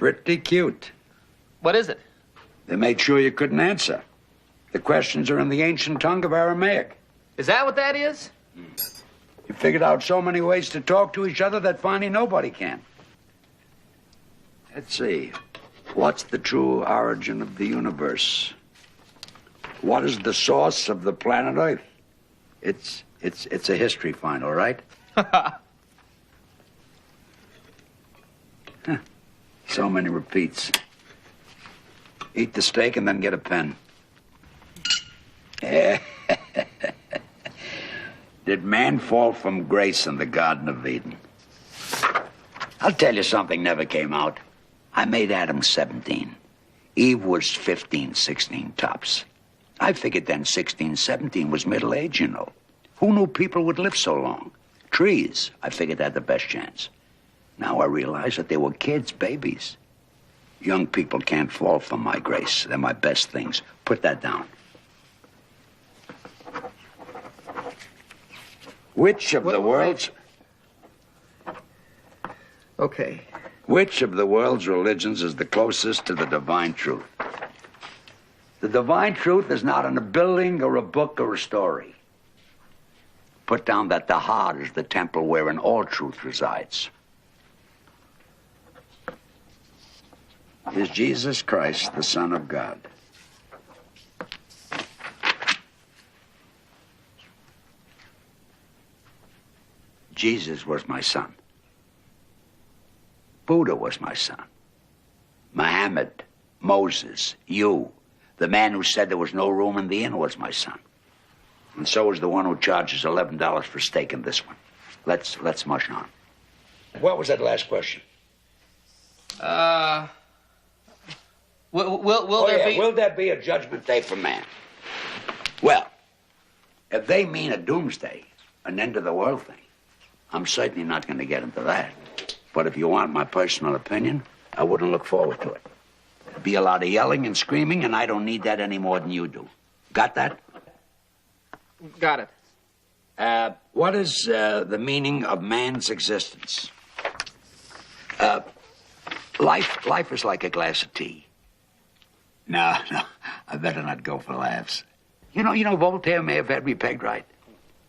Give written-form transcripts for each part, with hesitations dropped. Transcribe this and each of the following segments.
Pretty cute. What is it? They made sure you couldn't answer. The questions are in the ancient tongue of Aramaic. Is that what that is? You figured out so many ways to talk to each other that finally nobody can. Let's see. What's the true origin of the universe? What is the source of the planet Earth? It's a history final, right? So many repeats. Eat the steak and then get a pen. Did man fall from grace in the Garden of Eden? I'll tell you something never came out. I made Adam 17. Eve was 15, 16 tops. I figured then 16, 17 was middle age, you know. Who knew people would live so long? Trees, I figured, had the best chance. Now I realize that they were kids, babies. Young people can't fall from my grace. They're my best things. Put that down. Which of the world's... Okay. Which of the world's religions is the closest to the divine truth? The divine truth is not in a building or a book or a story. Put down that the heart is the temple wherein all truth resides. Is Jesus Christ the Son of God? Jesus was my son. Buddha was my son. Muhammad, Moses, you, the man who said there was no room in the inn was my son. And so is the one who charges $11 for steak in this one. Let's mush on. What was that last question? Will there be a judgment day for man? Well, if they mean a doomsday, an end of the world thing, I'm certainly not going to get into that. But if you want my personal opinion, I wouldn't look forward to it. There'd be a lot of yelling and screaming, and I don't need that any more than you do. Got that? Got it. What is the meaning of man's existence? Life is like a glass of tea. No, I better not go for laughs. You know, Voltaire may have had me pegged right.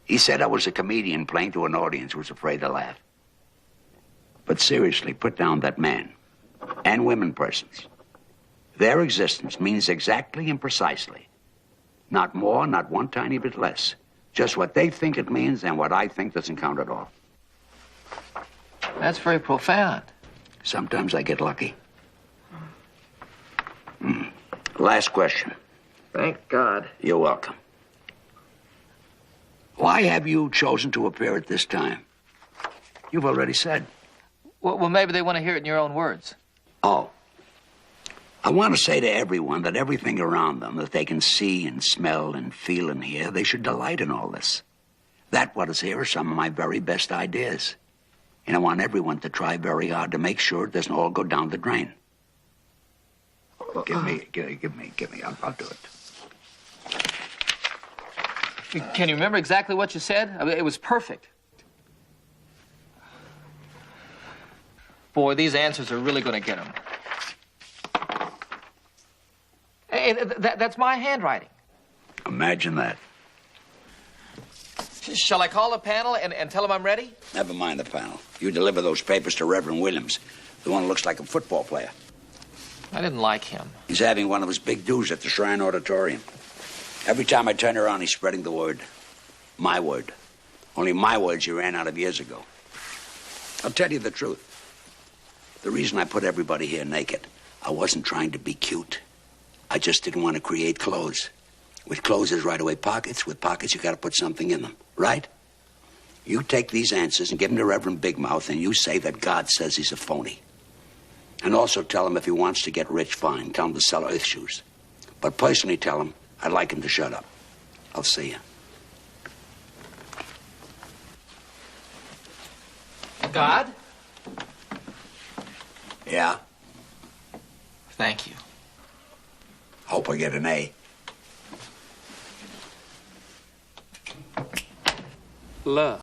He said I was a comedian playing to an audience who was afraid to laugh. But seriously, put down that man and women persons. Their existence means exactly and precisely. Not more, not one tiny bit less. Just what they think it means and what I think doesn't count at all. That's very profound. Sometimes I get lucky. Last question. Thank God. You're welcome. Why have you chosen to appear at this time? You've already said. Well, maybe they want to hear it in your own words. Oh. I want to say to everyone that everything around them that they can see and smell and feel and hear, they should delight in all this. That what is here are some of my very best ideas. And I want everyone to try very hard to make sure it doesn't all go down the drain. Give me. I'll do it. Can you remember exactly what you said? I mean, it was perfect. Boy, these answers are really going to get them. Hey, that's my handwriting. Imagine that. Shall I call the panel and tell them I'm ready? Never mind the panel. You deliver those papers to Reverend Williams, the one who looks like a football player. I didn't like him. He's having one of his big dues at the Shrine Auditorium. Every time I turn around, he's spreading the word. My word. Only my words you ran out of years ago. I'll tell you the truth. The reason I put everybody here naked, I wasn't trying to be cute. I just didn't want to create clothes. With clothes, there's right away pockets. With pockets, you got to put something in them, right? You take these answers and give them to Reverend Big Mouth, and you say that God says he's a phony. And also tell him if he wants to get rich, fine. Tell him to sell earth shoes. But personally tell him I'd like him to shut up. I'll see you. God? Yeah? Thank you. Hope I get an A. Love.